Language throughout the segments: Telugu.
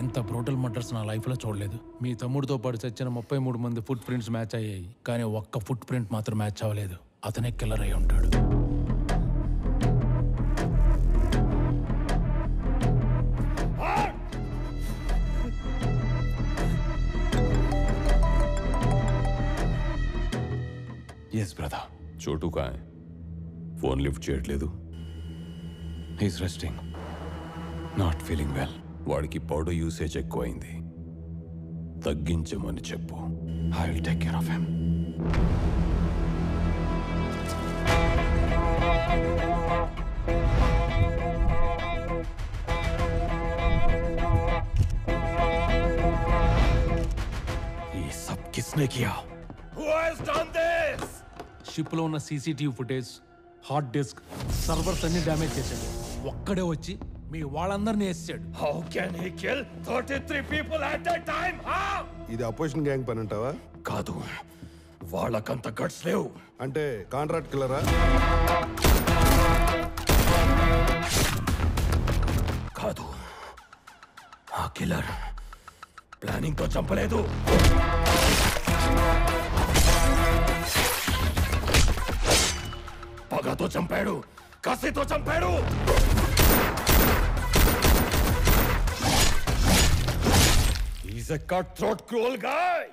ఇంత బ్రూటల్ మర్డర్స్ నా లైఫ్లో చూడలేదు. మీ తమ్ముడితో పాటు చచ్చిన 33 మంది ఫుట్ ప్రింట్స్ మ్యాచ్ అయ్యాయి, కానీ ఒక్క ఫుట్ ప్రింట్ మాత్రం మ్యాచ్ అవ్వలేదు. అతనే కిల్లర్ అయి ఉంటాడు. Yes brother. చోటు కాయ్ ఫోన్ లిఫ్ట్ చేయట్లేదు. He's resting, not feeling well. వాడికి పౌడర్ యూసేజ్ ఎక్కువైంది, తగ్గించమని చెప్పు. I will take care of him. ये सब किसने किया? Who has done this? Ship లో ఉన్న CCTV footage, hard disk, servers అన్ని డ్యామేజ్ చేశాడు. ఒక్కడే వచ్చి మీ వాళ్ళందరినీ వేసాడు. How can he kill 33 people at that time? How? ఇది అపోజిషన్ గ్యాంగ్ పని అంటావా? కాదు, వాళ్ళకంత గట్స్ లేవు. అంటే కాంట్రాక్ట్ కిల్లరా? కాదు, ఆ కిల్లర్ ప్లానింగ్ తో చంపలేదు. పగతో చంపాడు, కసితో చంపాడు. He's a cutthroat, cruel guy.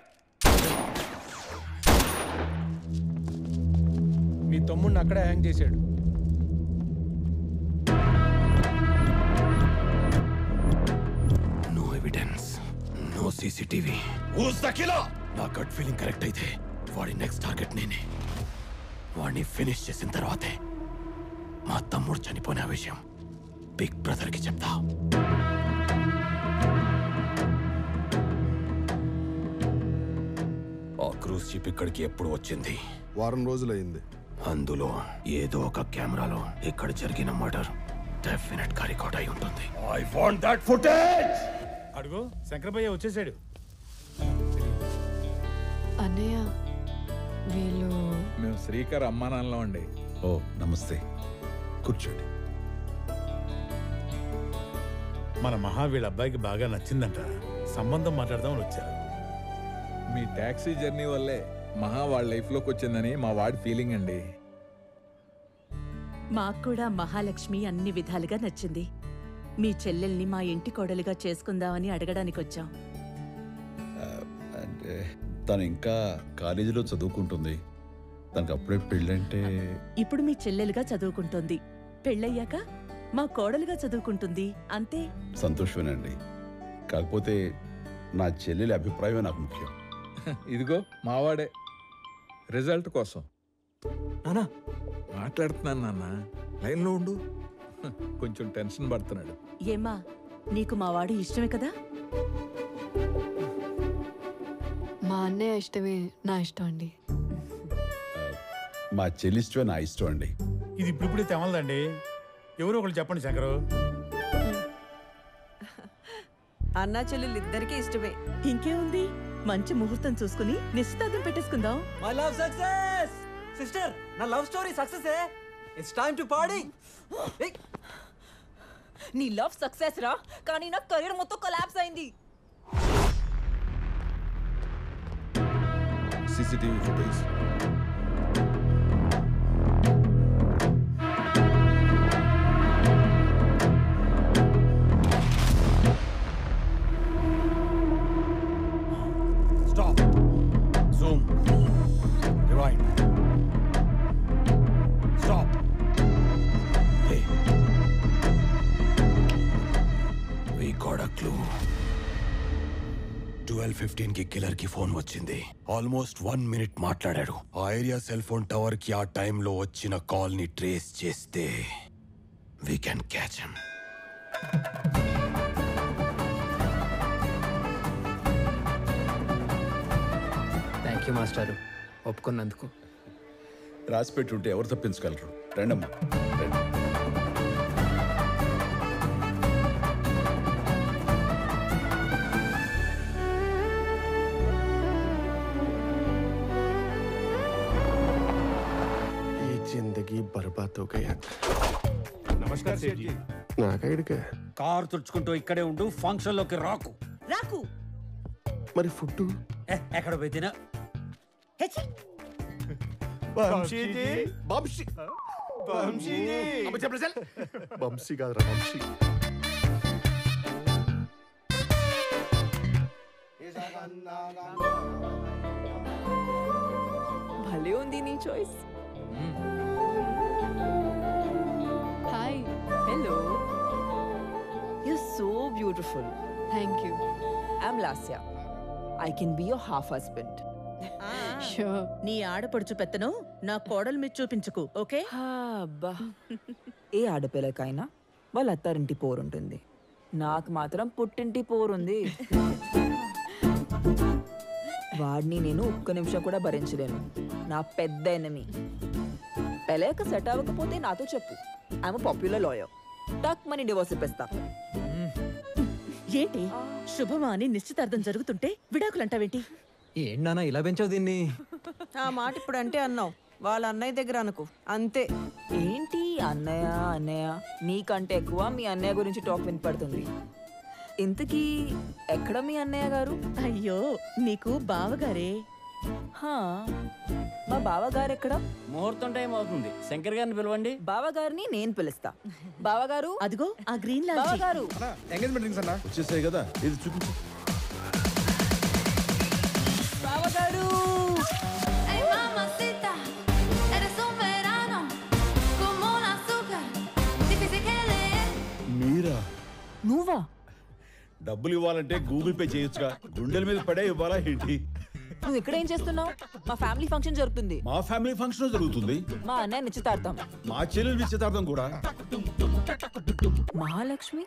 మీ తమ్ముడిని అక్కడే హ్యాంగ్ చేశాడు. No evidence, no CCTV. Who's the killer? నా గట్ ఫీలింగ్ కరెక్ట్ అయితే వాడి నెక్స్ట్ టార్గెట్ నేనే. వాడిని ఫినిష్ చేసిన తర్వాతే మా తమ్ముడు చనిపోయిన విషయం బిగ్ బ్రదర్ కి చెప్తా. ఆ క్రూజ్ షిప్ ఇక్కడికి ఎప్పుడు వచ్చింది? వారం రోజులైంది. అందులో ఏదో ఒక కెమెరాలో ఇక్కడ జరిగిన మర్డర్ డెఫినెట్ గా రికార్డ్ అయి ఉంటుంది. I want that footage. అడుగు, శంకరభయ్య వచ్చేసాడు. అన్నయ్య, వీళ్ళు మేము శ్రీకర్ అమ్మా నాన్నలో అండి. ఓ నమస్తే, కూర్చోండి. మన మహా వీళ్ళ అబ్బాయికి బాగా నచ్చిందంట, సంబంధం మాట్లాడదామని వచ్చారు. మీ టాక్సీ జర్నీ వల్లే మహా వాళ్ళ లైఫ్లోకి వచ్చిందని మా వాడి ఫీలింగ్ అండి. మాకు కూడా మహాలక్ష్మి అన్ని విధాలుగా నచ్చింది. మీ చెల్లెల్ని మా ఇంటి కోడలుగా చేసుకుందామని అడగడానికి వచ్చాం. అంటే తను ఇంకా కాలేజీలో చదువుకుంటుంది, తనకు అప్పుడే పెళ్ళంటే. ఇప్పుడు మీ చెల్లెలుగా చదువుకుంటోంది, పెళ్ళయ్యాక మా కోడలుగా చదువుకుంటుంది, అంతే. సంతోషమేనండి, కాకపోతే నా చెల్లెలి అభిప్రాయమే నాకు ముఖ్యం. ఇదిగో మావాడే రిజల్ట్ కోసం. నానా మాట్లాడుతున్నాను నాన్న, లైన్లో ఉండు. కొంచెం టెన్షన్ పడుతున్నాడు. ఏమ్మా, నీకు మా వాడు ఇష్టమే కదా? మా అన్నయ్య ఇష్టమే నా ఇష్టం అండి. మా చెల్లి ఇష్టమే నా ఇష్టం అండి. ఇది ఇప్పుడు తెమలదండి, ఎవరో ఒకళ్ళు చెప్పండి శంకరు. అన్నా చెల్లెలు ఇద్దరికీ ఇష్టమే. ఇంకేముంది, మంచి ముహూర్తం చూసుకుని నిశ్చితార్థం పెట్టేసుకుందాం. మై లవ్ సక్సెస్ సిస్టర్, నా love story success. It's time to party. నీ లవ్ సక్సెస్ రా, కానీ నా కెరీర్ మొత్తం కొలాప్స్ అయింది. సీసీటీవీ ఫుటేజ్ 12:15 కి కిల్లర్ కి ఫోన్ వచ్చింది. ఆల్మోస్ట్ 1 మినిట్ మాట్లాడాడు. ఆ ఏరియా సెల్ ఫోన్ టవర్ కి ఆ టైంలో వచ్చిన కాల్ ని ట్రేస్ చేస్తే we can catch him. Thank you మాస్టారు ఒప్పుకున్నందుకు. రాసి పెట్టుంటే ఎవరు తప్పించగలరు? రండమ్మా రండి. ఈ జిందగీ బర్బాద్ हो गया. నమస్కారం సేఠ్ జీ. నాకైడికే కారు తుడుచుకుంటూ ఇక్కడే ఉండు, ఫంక్షన్ లోకి రాకు. రాకు. మరి ఫుడ్ ఎక్కడ పోయి తినా. బంశీ కాదురా బంశీ. భలే ఉంది నీ choice. Hi. Hello, you so beautiful. Thank you. I'm Lasya. I can be your half husband. Sure. నీ ఆడపడుచు పెత్తను నా కోడలు మీద చూపించుకు, ఓకే? అబ్బా, ఏ ఆడపిల్లకైనా వాళ్ళ అత్తారింటి పోరుంటుంది. నాకు మాత్రం పుట్టింటి పోరుంది. వాడిని నేను ఒక్క నిమిషం కూడా భరించలేను. నా పెద్ద ఎనిమి. పెళ్ళాక సెట్ అవ్వకపోతే నాతో చెప్పు. I'm popular lawyer. టక్ మనీ డివోర్స్ ఇప్పిస్తా. ఏంటి శుభమా అని నిశ్చితార్థం జరుగుతుంటే విడాకులంటావేంటి? ఏంటి నాన్న ఇలా పెంచావు దీన్ని? ఆ మాట ఇప్పుడు అంటే అన్నావు, వాళ్ళ అన్నయ్య దగ్గర అనుకో అంతే. ఏంటి అన్నయ్య అన్నయ్య, నీకంటే ఎక్కువ మీ అన్నయ్య గురించి టాక్ వినపడుతుంది. ఇంతకీ ఎక్కడ మీ అన్నయ్య గారు? అయ్యో, నీకు బావగారే. హా, మా బావగారు ఎక్కడ? ముహూర్తం టైం అవుతుంది, శంకర్ గారిని పిలవండి. బావగారిని నేను పిలుస్తా. బావగారు, అదిగో ఆ గ్రీన్ లాంచ్. బావగారు. ఎంగేజ్మెంట్ రింగ్స్ అన్నా వచ్చేసాయి కదా, ఇది చూపించు. బావగారు, మీరా? నువ్వా? డబ్బులు ఇవ్వాలంటే గూగుల్ పే చేయొచ్చుగా, గుండెల మీద పడే ఇవ్వాలా ఏంటి? నువ్వు ఇక్కడ ఏం చేస్తున్నావు? మా ఫ్యామిలీ ఫంక్షన్ జరుగుతుంది. మా ఫ్యామిలీ ఫంక్షన్ జరుగుతుంది. మా అన్నయ్య నిశ్చితార్థం. మా చెల్లెలు నిశ్చితార్థం కూడా. మహాలక్ష్మి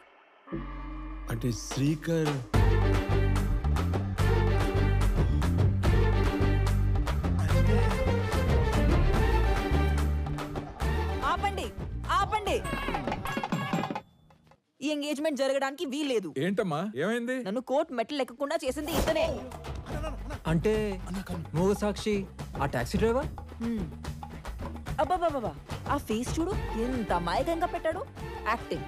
అంటే శ్రీకర్. ఆపండి, ఆపండి. ఈ ఎంగేజ్మెంట్ జరగడానికి వీల్లేదు. ఏంటమ్మా, ఏమైంది? నన్ను కోర్టు మెట్లు ఎక్కకుండా చేసింది ఇతనే. అంటే మూగ సాక్షి ఆ టాక్సీ డ్రైవర్. అబ్బాబాబా, ఆ ఫేస్ చూడు ఎంత అమాయకంగా పెట్టాడు. యాక్టింగ్,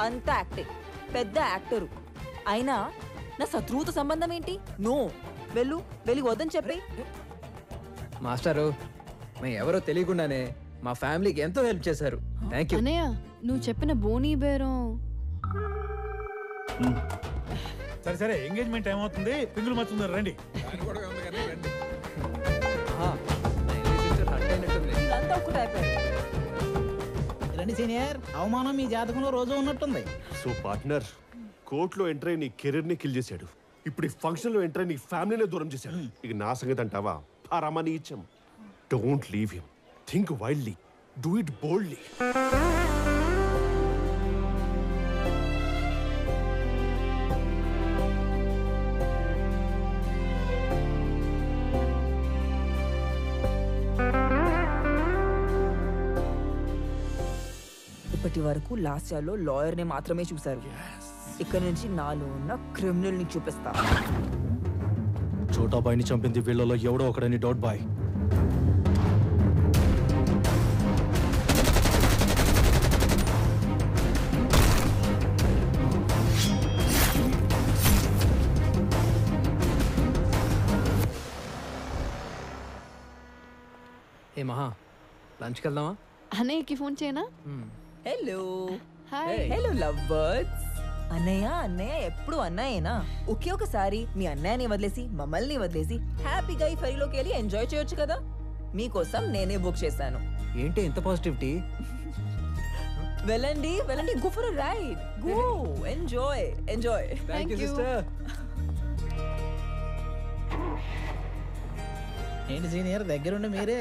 అంతా యాక్టింగ్. పెద్ద యాక్టరు అయినా నా శత్రువుతో సంబంధం ఏంటి? నో, వెళ్ళి వద్దని చెప్పి. మాస్టారు, మేము ఎవరో తెలియకుండానే మా ఫ్యామిలీకి ఎంతో హెల్ప్ చేశారు. Thank you. అన్నయ్య, నువ్వు చెప్పిన బోనీ బేరం. సరే సరే, ఎంగేజ్మెంట్ టైం అవుతుంది, పింగులు మర్చుందరు రండి. దాని కూడా ఉంది కానీ రండి. వీళ్ళంతా ఒక్కటే అయిపోయారు. రండి సీనియర్, అవమానం మీ జాతకంలో రోజు ఉన్నట్టుంది. సో పార్ట్నర్, కోర్టులో ఎంటర్ అయి నీ కెరీర్ ని కిల్ చేశాడు. ఇప్పుడు ఈ ఫంక్షన్ లో ఎంటర్ అయి నీ ఫ్యామిలీనే దూరం చేశాడు. ఇక నా సంగతి అంటావా? పరమని ఇచ్చం. Don't leave him. Think wildly. Do it boldly. ఇప్పటి వరకు లాస్ట్ ఇయర్ లో లాయర్ ని మాత్రమే చూశారు. ఇక్కడ నుంచి నాలో ఉన్న క్రిమినల్ ని చూపిస్తా. చోటా బాయ్ని చంపింది వీళ్ళలో ఎవడో ఒకడని డౌట్ బాయ్. ఏ మహా, లంచ్కి వెళ్దామా? అన్నయ్యకి ఫోన్ చేయనా? Hello, hi. Hello love birds. అన్నయ్య అన్నయ్య ఎప్పుడు అన్నయ్యేనా? ఒకే ఒకసారి మీ అన్నయ్యని వదిలేసి మమ్మల్ని వదిలేసి హ్యాపీగా ఈ ఫెరీలోకి వెళ్ళి ఎంజాయ్ చేయొచ్చు కదా. మీకోసం నేనే బుక్ చేశాను. ఏంటి ఇంత పాజిటివిటీ? వెళ్ళండి వెళ్ళండి, go for ride, go enjoy enjoy. Thank you sister. ఏంటి సీనియర్ దగ్గరుండి మీరే?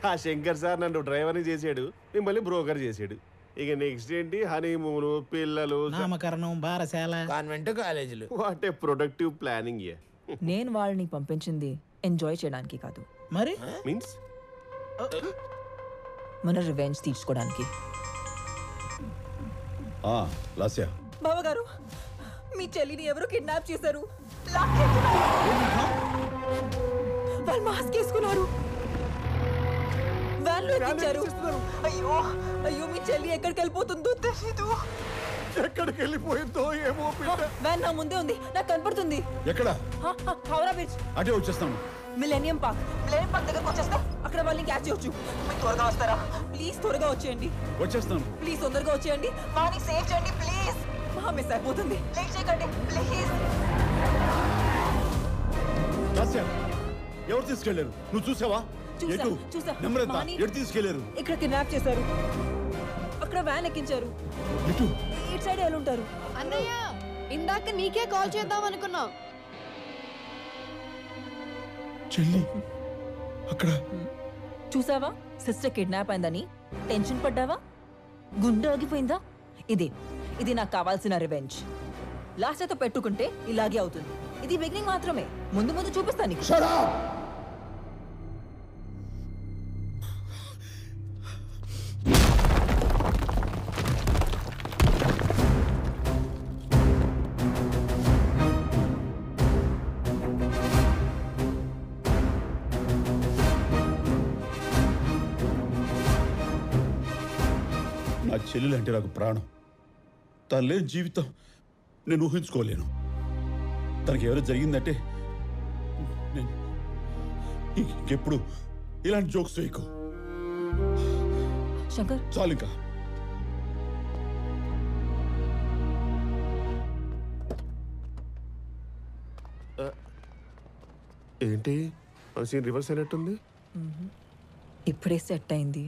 ఆ శంకర్ సార్ నన్ను డ్రైవర్ని చేసాడు, మిమ్మల్ని బ్రోకర్ చేసాడు. ఇక నెక్స్ట్ ఏంటి, హనీమూన్, పిల్లలు, నామకరణం, బారశాల, కాన్వెంట్ కాలేజీలు. What a productive planning. నేను వాళ్ళని పంపించింది ఎంజాయ్ చేయడానికి కాదు, మరి మీన్స్ మన రివెంజ్ తీర్చుకోవడానికి. లాస్యా, బావగారు, మీ చెల్లిని ఎవరు కిడ్నాప్ చేశారు. వాళ్ళు మాస్క్ వేసుకున్నారు, వ్యాన్లో ఎక్కించారు. అయ్యో అయ్యో, మీ చెల్లి ఎక్కడికి వెళ్ళిపోతుందో తెలీదు. ఎక్కడికి వెళ్ళిపోయిందో ఏమో. వ్యాన్ నా ముందే ఉంది, నాకు కనపడుతుంది. ఎక్కడ? హౌరా బ్రిడ్జ్. అటే వచ్చేస్తాను. మిలేనియం పార్క్ దగ్గరకు వచ్చేస్తా, అక్కడ వాళ్ళని క్యాచ్ చేయొచ్చు. మీరు త్వరగా వస్తారా ప్లీజ్? త్వరగా వచ్చేయండి. వచ్చేస్తాను. ప్లీజ్ తొందరగా వచ్చేయండి, వాడిని సేవ్ చేయండి ప్లీజ్. మిస్ అయిపోతుంది, లేట్ చేయకండి ప్లీజ్. లాస్యా, ఎవరు తీసుకెళ్లారు? నువ్వు చూసావా? చూసా, చూసా. నెంబర్ ఎంత? వాణి ఎటు తీసుకెళ్లారు? ఇక్కడ కిడ్నాప్ చేశారు, అక్కడ వ్యాన్ ఎక్కించారు. ఎటు? ఇటు సైడ్ వెళ్ళి ఉంటారు. అన్నయ్య, ఇందాక నీకే కాల్ చేద్దాం అనుకున్నా. చెల్లి అక్కడ. చూసావా, సిస్టర్ కిడ్నాప్ అయిందని టెన్షన్ పడ్డావా? గుండె ఆగిపోయిందా? ఇది నాకు కావాల్సిన రివెంజ్. లాస్ట్ అయితే పెట్టుకుంటే ఇలాగే అవుతుంది. ఇది బిగినింగ్ మాత్రమే, ముందు ముందు చూపిస్తాను నీకు. నా చెల్లెలు అంటే నాకు ప్రాణం. తను లేని జీవితం నేను ఊహించుకోలేను. తనకి ఎవరో జరిగిందంటే నేను ఇంకెప్పుడు ఇలాంటి జోక్స్ వేయకు. శంకర్, చాలు ఇంకా. ఏంటి మన సీన్ రివర్స్ అయినట్టుంది. ఇప్పుడే సెట్ అయింది.